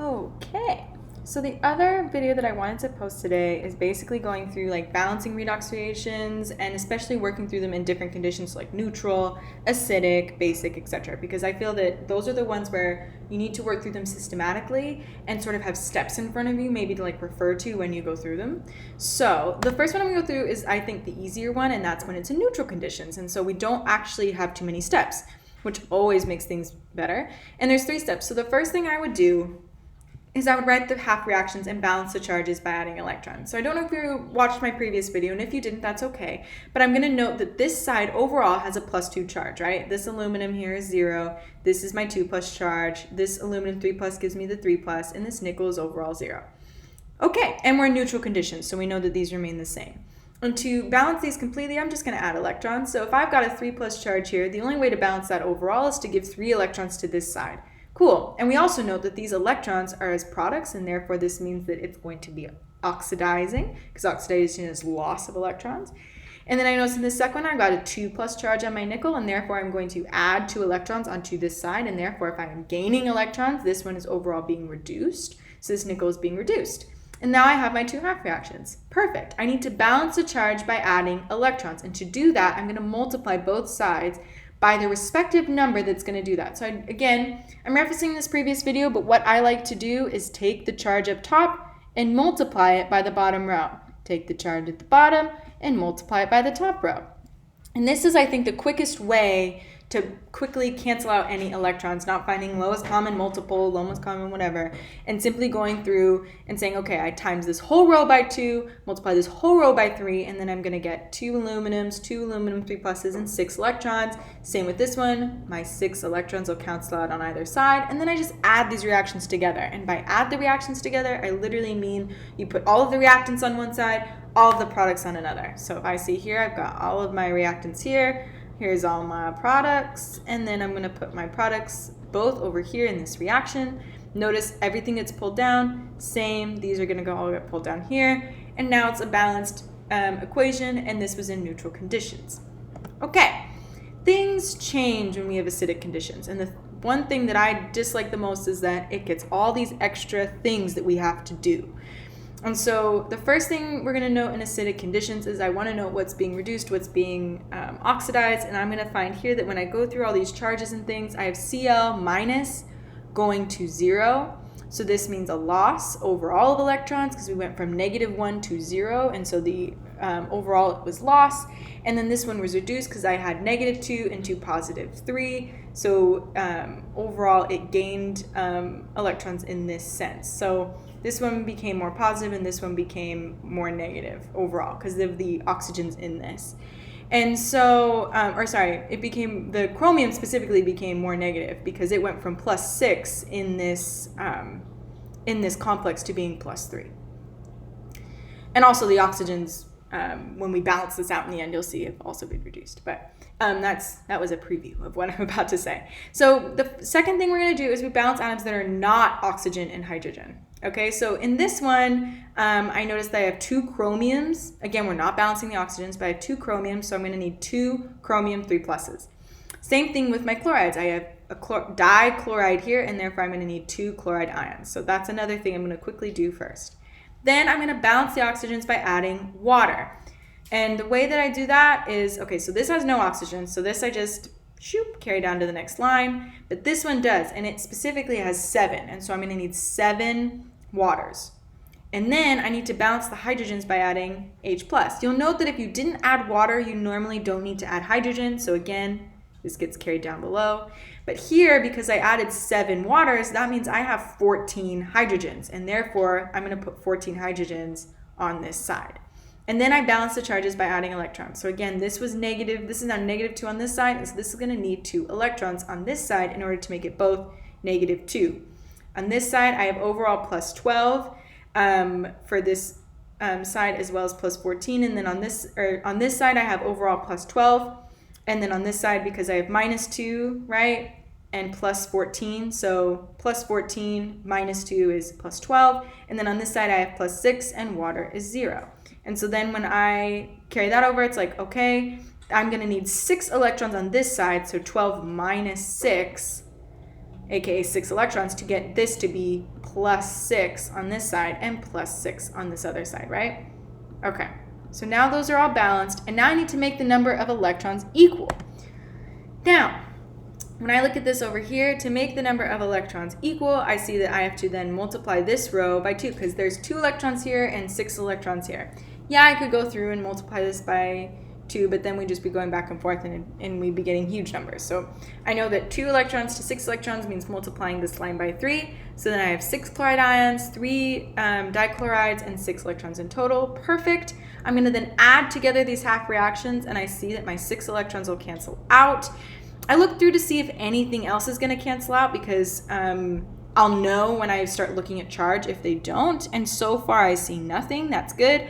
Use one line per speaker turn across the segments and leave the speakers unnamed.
Okay, so the other video that I wanted to post today is basically going through like balancing redox reactions and especially working through them in different conditions like neutral, acidic, basic, etc. Because I feel that those are the ones where you need to work through them systematically and sort of have steps in front of you maybe to like refer to when you go through them. So the first one I'm gonna go through is I think the easier one, and that's when it's in neutral conditions. And so we don't actually have too many steps, which always makes things better. And there's 3 steps. So the first thing I would do is I would write the half reactions and balance the charges by adding electrons. So I don't know if you watched my previous video, and if you didn't, that's okay. But I'm going to note that this side overall has a +2 charge, right? This aluminum here is 0. This is my 2+ charge. This aluminum 3+ gives me the 3+, and this nickel is overall 0. Okay, and we're in neutral conditions, so we know that these remain the same. And to balance these completely, I'm just going to add electrons. So if I've got a 3+ charge here, the only way to balance that overall is to give 3 electrons to this side. Cool. And we also know that these electrons are as products, and therefore this means that it's going to be oxidizing, because oxidation is loss of electrons. And then I notice in the second one, I've got a 2+ charge on my nickel, and therefore I'm going to add 2 electrons onto this side, and therefore if I'm gaining electrons, this one is overall being reduced. So this nickel is being reduced. And now I have my 2 half reactions. Perfect. I need to balance the charge by adding electrons. And to do that, I'm going to multiply both sides by the respective number that's going to do that. So again, I'm referencing this previous video, but what I like to do is take the charge up top and multiply it by the bottom row. Take the charge at the bottom and multiply it by the top row. And this is, I think, the quickest way to quickly cancel out any electrons, not finding lowest common multiple, lowest common whatever, and simply going through and saying, okay, I times this whole row by 2, multiply this whole row by 3, and then I'm going to get 2 aluminums, 2 aluminum 3+, and 6 electrons. Same with this one. My 6 electrons will cancel out on either side, and then I just add these reactions together. And by add the reactions together, I literally mean you put all of the reactants on one side, all of the products on another. So if I see here, I've got all of my reactants here. Here's all my products, and then I'm going to put my products both over here in this reaction. Notice everything gets pulled down, same, these are going to go all get pulled down here, and now it's a balanced equation, and this was in neutral conditions. Okay, things change when we have acidic conditions, and the one thing that I dislike the most is that it gets all these extra things that we have to do. And so the first thing we're going to note in acidic conditions is I want to know what's being reduced, what's being oxidized, and I'm going to find here that when I go through all these charges and things, I have Cl minus going to 0. So this means a loss overall of electrons because we went from -1 to 0, and so the overall it was loss. And then this one was reduced because I had -2 into +3. So overall it gained electrons in this sense. So this one became more positive and this one became more negative overall because of the oxygens in this. And so, the chromium specifically became more negative because it went from +6 in this complex to being +3. And also the oxygens, when we balance this out in the end, you'll see have also been reduced. But that was a preview of what I'm about to say. So the second thing we're going to do is we balance atoms that are not oxygen and hydrogen. Okay, so in this one, I noticed that I have 2 chromiums. Again, we're not balancing the oxygens, but I have 2 chromiums, so I'm going to need 2 chromium 3+. Same thing with my chlorides. I have a dichloride here, and therefore I'm going to need 2 chloride ions. So that's another thing I'm going to quickly do first. Then I'm going to balance the oxygens by adding water. And the way that I do that is, okay, so this has no oxygen, so this I just carry down to the next line, but this one does, and it specifically has 7, and so I'm going to need 7 waters. And then I need to balance the hydrogens by adding H+. You'll note that if you didn't add water, you normally don't need to add hydrogen, so again, this gets carried down below. But here, because I added 7 waters, that means I have 14 hydrogens, and therefore I'm going to put 14 hydrogens on this side. And then I balance the charges by adding electrons. So again, this was negative. This is now -2 on this side. And so this is going to need 2 electrons on this side in order to make it both -2. On this side, I have overall +12 for this side as well as +14. And then on this side, I have overall +12. And then on this side, because I have -2, right, and +14. So +14 -2 is +12. And then on this side, I have +6 and water is 0. And so then when I carry that over, it's like, okay, I'm going to need 6 electrons on this side, so 12 minus 6 aka 6 electrons, to get this to be +6 on this side and +6 on this other side, right? Okay, so now those are all balanced, and now I need to make the number of electrons equal. Now, when I look at this over here, to make the number of electrons equal, I see that I have to then multiply this row by 2, because there's 2 electrons here and 6 electrons here. Yeah, I could go through and multiply this by 2, but then we'd just be going back and forth and we'd be getting huge numbers. So I know that 2 electrons to 6 electrons means multiplying this line by 3. So then I have 6 chloride ions, 3 dichlorides, and 6 electrons in total. Perfect. I'm going to then add together these half reactions, and I see that my 6 electrons will cancel out. I look through to see if anything else is going to cancel out, because I'll know when I start looking at charge if they don't. And so far I see nothing. That's good.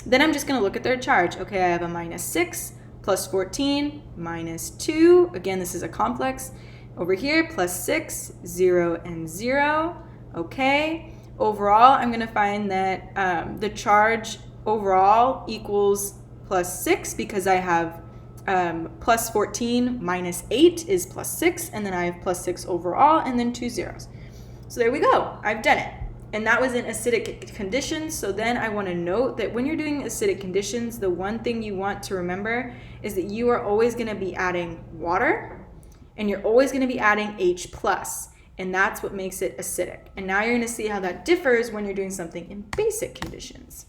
Then I'm just going to look at their charge. Okay, I have a -6 plus 14 minus 2. Again, this is a complex. Over here, +6, 0, and 0. Okay. Overall, I'm going to find that the charge overall equals +6, because I have plus 14 minus 8 is +6, and then I have +6 overall, and then 2 zeros. So there we go. I've done it. And that was in acidic conditions. So then I want to note that when you're doing acidic conditions, the one thing you want to remember is that you are always going to be adding water, and you're always going to be adding H+. And that's what makes it acidic. And now you're going to see how that differs when you're doing something in basic conditions.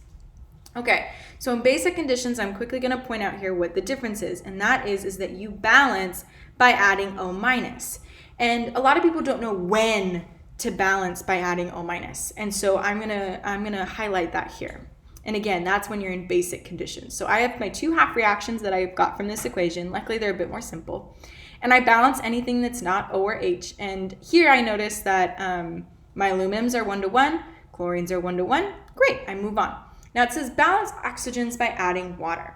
Okay, so in basic conditions, I'm quickly going to point out here what the difference is, and that is that you balance by adding O-. And a lot of people don't know when to balance by adding O-, and so I'm gonna highlight that here. And again, that's when you're in basic conditions. So I have my 2 half reactions that I got from this equation. Luckily, they're a bit more simple. And I balance anything that's not O or H. And here I notice that my aluminums are 1:1, chlorines are 1:1. Great, I move on. Now it says balance oxygens by adding water.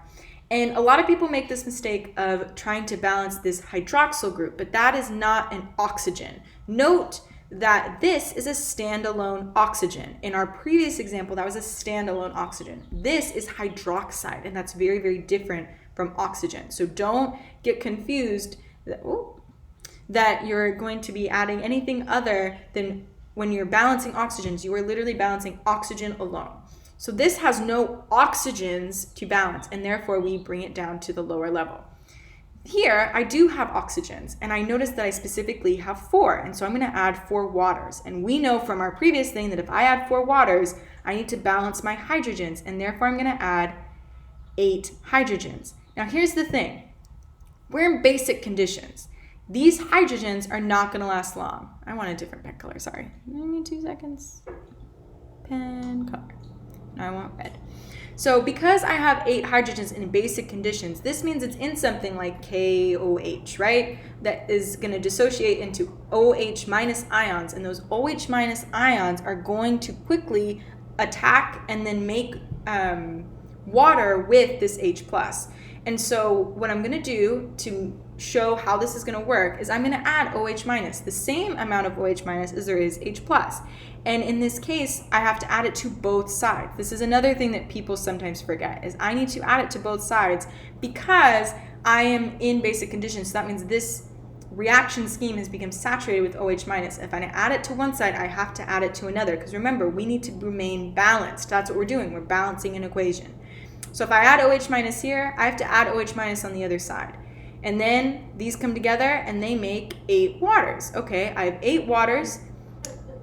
And a lot of people make this mistake of trying to balance this hydroxyl group, but that is not an oxygen. Note that this is a standalone oxygen. In our previous example, that was a standalone oxygen. This is hydroxide, and that's very, very different from oxygen. So don't get confused that you're going to be adding anything other than when you're balancing oxygens, you are literally balancing oxygen alone. So this has no oxygens to balance, and therefore we bring it down to the lower level. Here, I do have oxygens, and I notice that I specifically have 4, and so I'm going to add 4 waters. And we know from our previous thing that if I add 4 waters, I need to balance my hydrogens, and therefore I'm going to add 8 hydrogens. Now here's the thing. We're in basic conditions. These hydrogens are not going to last long. I want a different pen color, sorry. Give me 2 seconds. Pen color. I want red. So because I have 8 hydrogens in basic conditions, this means it's in something like KOH, right? That is going to dissociate into OH- ions, and those OH- ions are going to quickly attack and then make water with this H+. And so what I'm going to do to show how this is going to work is I'm going to add OH-, the same amount of OH- as there is H+. And in this case, I have to add it to both sides. This is another thing that people sometimes forget, is I need to add it to both sides because I am in basic conditions. So that means this reaction scheme has become saturated with OH-. If I add it to one side, I have to add it to another. Because remember, we need to remain balanced. That's what we're doing. We're balancing an equation. So if I add OH- here, I have to add OH- on the other side. And then these come together and they make 8 waters. Okay, I have 8 waters.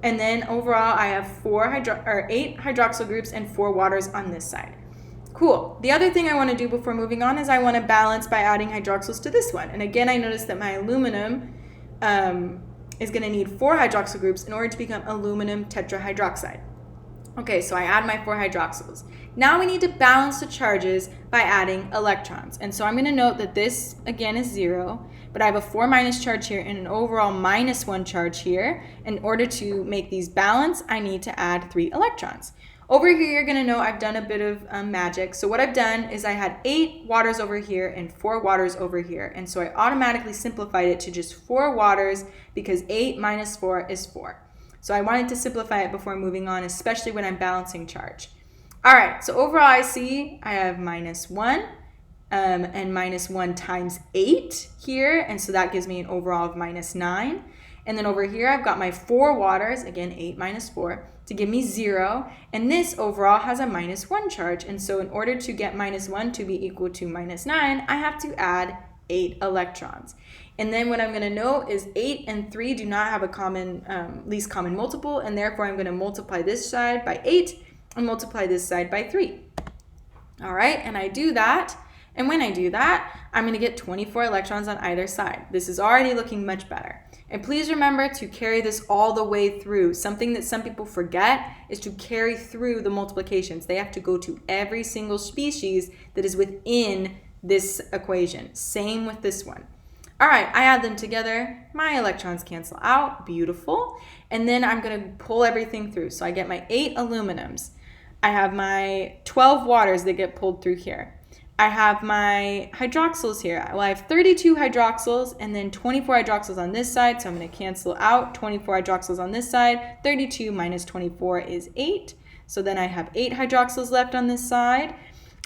And then overall, I have 8 hydroxyl groups and 4 waters on this side. Cool. The other thing I want to do before moving on is I want to balance by adding hydroxyls to this one. And again, I notice that my aluminum is going to need 4 hydroxyl groups in order to become aluminum tetrahydroxide. Okay, so I add my 4 hydroxyls. Now we need to balance the charges by adding electrons. And so I'm going to note that this, again, is 0, but I have a 4- charge here and an overall -1 charge here. In order to make these balance, I need to add 3 electrons. Over here, you're going to know I've done a bit of magic. So what I've done is I had 8 waters over here and 4 waters over here. And so I automatically simplified it to just 4 waters because 8 minus 4 is 4. So I wanted to simplify it before moving on, especially when I'm balancing charge. All right, so overall I see I have -1 and -1 times 8 here, and so that gives me an overall of -9. And then over here, I've got my 4 waters, again, 8 minus 4, to give me 0. And this overall has a minus 1 charge. And so in order to get minus 1 to be equal to minus 9, I have to add 8 electrons. And then what I'm going to note is 8 and 3 do not have a common least common multiple, and therefore I'm going to multiply this side by 8 and multiply this side by 3. All right, and I do that. And when I do that, I'm going to get 24 electrons on either side. This is already looking much better. And please remember to carry this all the way through. Something that some people forget is to carry through the multiplications. They have to go to every single species that is within this equation. Same with this one. All right, I add them together. My electrons cancel out. Beautiful. And then I'm going to pull everything through. So I get my 8 aluminums. I have my 12 waters that get pulled through here. I have my hydroxyls here. Well, I have 32 hydroxyls and then 24 hydroxyls on this side. So I'm going to cancel out 24 hydroxyls on this side. 32 minus 24 is 8. So then I have 8 hydroxyls left on this side.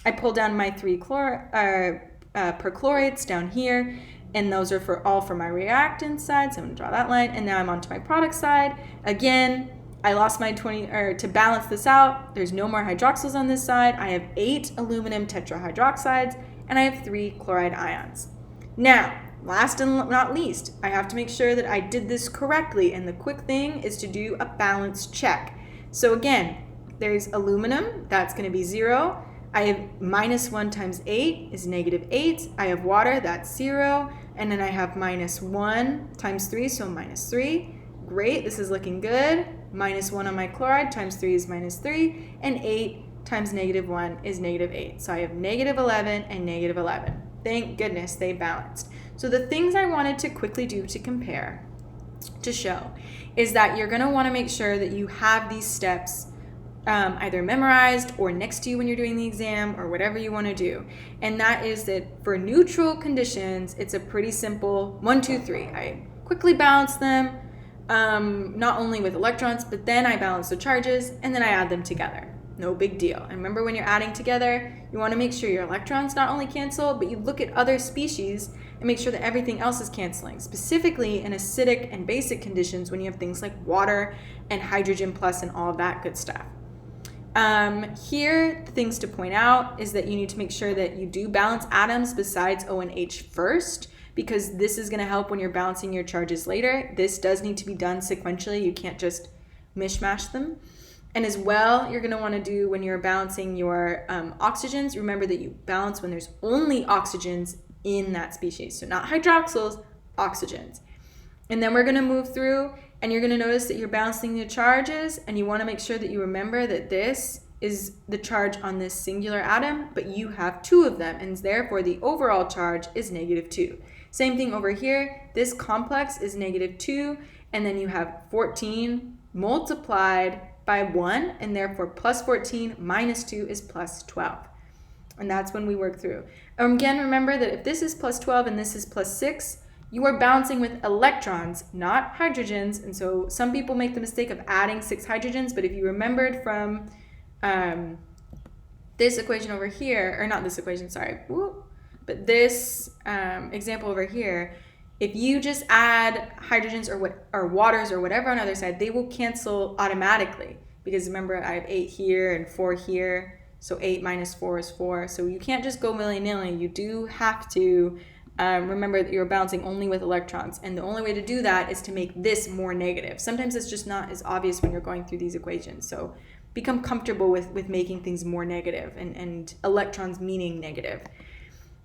I pull down my 3 perchlorates down here. And those are all for my reactant side. So I'm going to draw that line. And now I'm onto my product side. Again, I lost my to balance this out, there's no more hydroxyls on this side. I have 8 aluminum tetrahydroxides, and I have 3 chloride ions. Now, last and not least, I have to make sure that I did this correctly, and the quick thing is to do a balance check. So again, there's aluminum, that's going to be 0. I have minus 1 times 8 is negative 8. I have water, that's 0. And then I have minus 1 times 3, so minus 3. Great, this is looking good. Minus 1 on my chloride times 3 is minus 3, and 8 times negative 1 is negative 8. So I have negative 11 and negative 11. Thank goodness they balanced. So the things I wanted to quickly do to compare, to show, is that you're going to want to make sure that you have these steps either memorized or next to you when you're doing the exam or whatever you want to do. And that is that for neutral conditions, it's a pretty simple 1, 2, 3. I quickly balance them. Not only with electrons, but then I balance the charges and then I add them together. No big deal. And remember, when you're adding together, you want to make sure your electrons not only cancel, but you look at other species and make sure that everything else is canceling, specifically in acidic and basic conditions when you have things like water and hydrogen plus and all of that good stuff. Here, the things to point out is that you need to make sure that you do balance atoms besides O and H first, because this is going to help when you're balancing your charges later. This does need to be done sequentially. You can't just mishmash them. And as well, you're going to want to do when you're balancing your oxygens, remember that you balance when there's only oxygens in that species. So not hydroxyls, oxygens. And then we're going to move through, and you're going to notice that you're balancing the charges, and you want to make sure that you remember that this is the charge on this singular atom, but you have 2 of them, and therefore the overall charge is negative 2. Same thing over here. This complex is negative 2, and then you have 14 multiplied by 1, and therefore plus 14 minus 2 is plus 12. And that's when we work through. Again, remember that if this is plus 12 and this is plus 6, you are balancing with electrons, not hydrogens. And so some people make the mistake of adding 6 hydrogens, but if you remembered from this equation over here, or not this equation, sorry, but this example over here, if you just add hydrogens or waters or whatever on the other side, they will cancel automatically, because remember I have 8 here and 4 here, so 8 minus 4 is 4. So you can't just go willy-nilly. You do have to remember that you're balancing only with electrons, and the only way to do that is to make this more negative. Sometimes it's just not as obvious when you're going through these equations, so become comfortable with making things more negative and electrons meaning negative.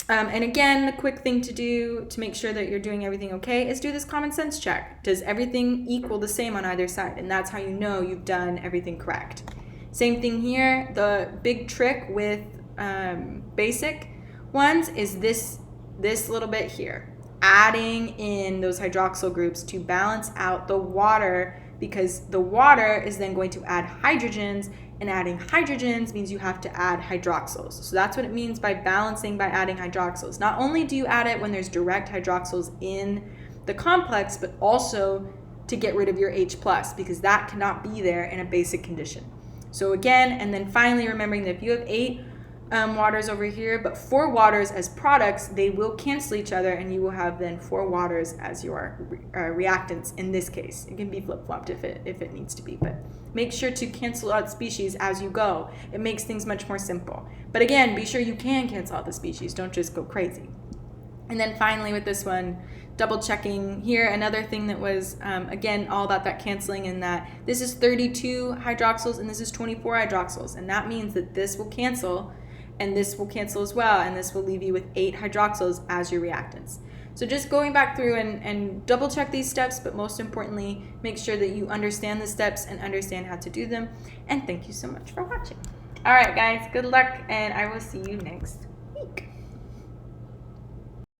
And again, the quick thing to do to make sure that you're doing everything okay is do this common sense check. Does everything equal the same on either side? And that's how you know you've done everything correct. Same thing here. The big trick with basic ones is this little bit here. Adding in those hydroxyl groups to balance out the water, because the water is then going to add hydrogens, and adding hydrogens means you have to add hydroxyls. So that's what it means by balancing by adding hydroxyls. Not only do you add it when there's direct hydroxyls in the complex, but also to get rid of your H+, because that cannot be there in a basic condition. So again, and then finally remembering that if you have 8 waters over here, but 4 waters as products, they will cancel each other, and you will have then 4 waters as your reactants in this case. It can be flip-flopped if it needs to be, but make sure to cancel out species as you go. It makes things much more simple. But again, be sure you can cancel out the species. Don't just go crazy. And then finally with this one, double checking here, another thing that was, again, all about that canceling, and that this is 32 hydroxyls and this is 24 hydroxyls. And that means that this will cancel and this will cancel as well. And this will leave you with 8 hydroxyls as your reactants. So just going back through and double check these steps, but most importantly, make sure that you understand the steps and understand how to do them. And thank you so much for watching. All right, guys, good luck, and I will see you next week.